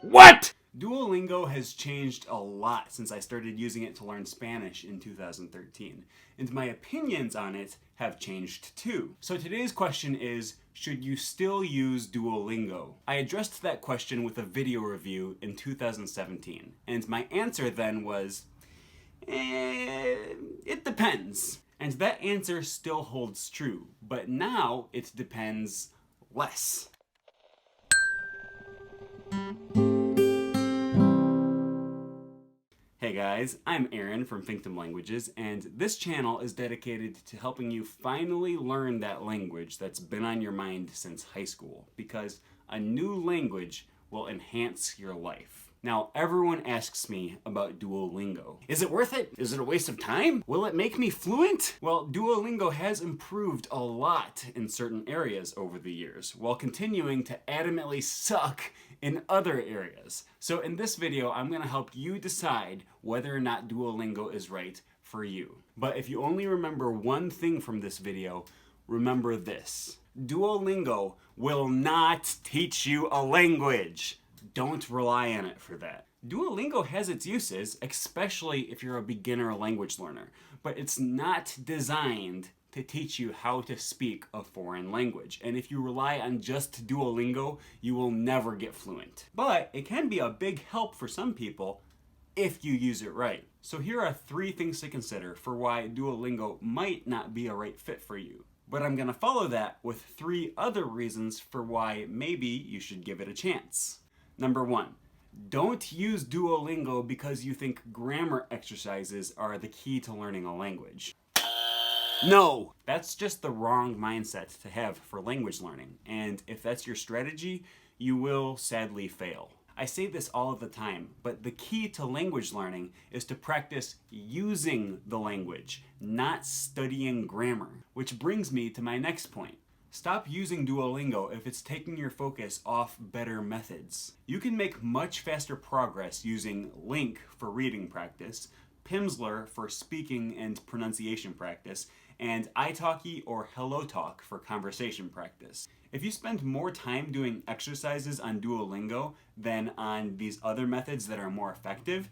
What? Duolingo has changed a lot since I started using it to learn Spanish in 2013, and my opinions on it have changed too. So today's question is, should you still use Duolingo? I addressed that question with a video review in 2017, and my answer then was, it depends. And that answer still holds true, but now it depends less. Hey guys, I'm Aaron from Finctum Languages, and this channel is dedicated to helping you finally learn that language that's been on your mind since high school, because a new language will enhance your life. Now, everyone asks me about Duolingo. Is it worth it? Is it a waste of time? Will it make me fluent? Well, Duolingo has improved a lot in certain areas over the years, while continuing to adamantly suck in other areas. So in this video, I'm gonna help you decide whether or not Duolingo is right for you. But if you only remember one thing from this video, remember this. Duolingo will not teach you a language. Don't rely on it for that. Duolingo has its uses, especially if you're a beginner language learner, but it's not designed to teach you how to speak a foreign language. And if you rely on just Duolingo, you will never get fluent. But it can be a big help for some people if you use it right. So here are 3 things to consider for why Duolingo might not be a right fit for you. But I'm gonna follow that with 3 other reasons for why maybe you should give it a chance. Number 1, don't use Duolingo because you think grammar exercises are the key to learning a language. No! That's just the wrong mindset to have for language learning, and if that's your strategy, you will sadly fail. I say this all of the time, but the key to language learning is to practice using the language, not studying grammar. Which brings me to my next point. Stop using Duolingo if it's taking your focus off better methods. You can make much faster progress using Link for reading practice, Pimsleur for speaking and pronunciation practice, and italki or HelloTalk for conversation practice. If you spend more time doing exercises on Duolingo than on these other methods that are more effective,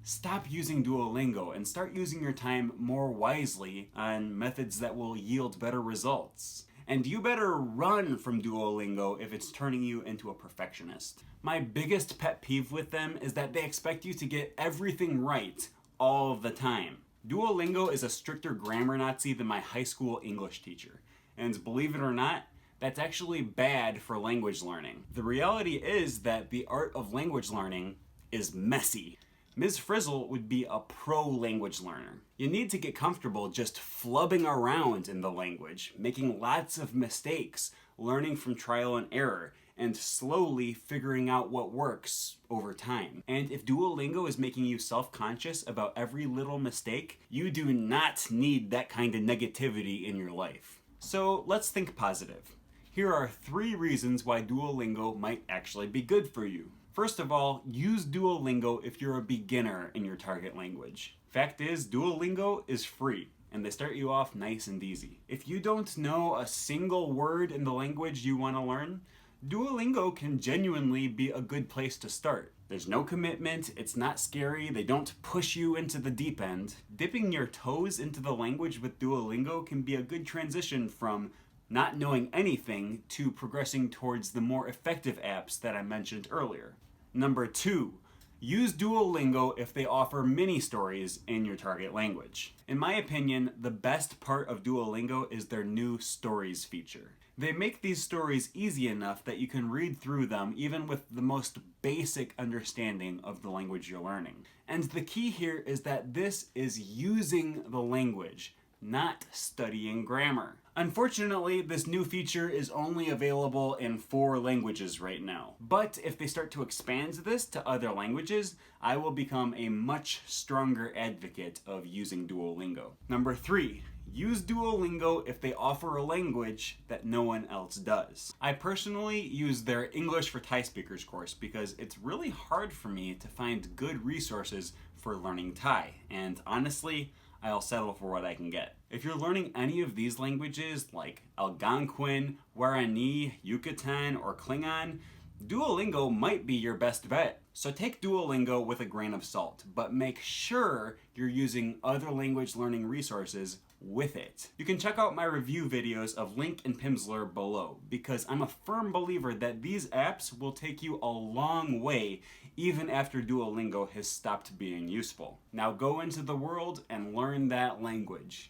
stop using Duolingo and start using your time more wisely on methods that will yield better results. And you better run from Duolingo if it's turning you into a perfectionist. My biggest pet peeve with them is that they expect you to get everything right all the time. Duolingo is a stricter grammar Nazi than my high school English teacher. And believe it or not, that's actually bad for language learning. The reality is that the art of language learning is messy. Ms. Frizzle would be a pro language learner. You need to get comfortable just flubbing around in the language, making lots of mistakes, learning from trial and error, and slowly figuring out what works over time. And if Duolingo is making you self-conscious about every little mistake, you do not need that kind of negativity in your life. So let's think positive. Here are 3 reasons why Duolingo might actually be good for you. First of all, use Duolingo if you're a beginner in your target language. Fact is, Duolingo is free, and they start you off nice and easy. If you don't know a single word in the language you want to learn, Duolingo can genuinely be a good place to start. There's no commitment, it's not scary, they don't push you into the deep end. Dipping your toes into the language with Duolingo can be a good transition from not knowing anything to progressing towards the more effective apps that I mentioned earlier. Number 2, use Duolingo if they offer mini stories in your target language. In my opinion, the best part of Duolingo is their new stories feature. They make these stories easy enough that you can read through them even with the most basic understanding of the language you're learning. And the key here is that this is using the language, not studying grammar. Unfortunately, this new feature is only available in 4 languages right now. But if they start to expand this to other languages, I will become a much stronger advocate of using Duolingo. Number 3, use Duolingo if they offer a language that no one else does. I personally use their English for Thai speakers course because it's really hard for me to find good resources for learning Thai, and honestly, I'll settle for what I can get. If you're learning any of these languages like Algonquin, Guarani, Yucatan, or Klingon, Duolingo might be your best bet. So take Duolingo with a grain of salt, but make sure you're using other language learning resources with it. You can check out my review videos of Link and Pimsleur below, because I'm a firm believer that these apps will take you a long way even after Duolingo has stopped being useful. Now go into the world and learn that language.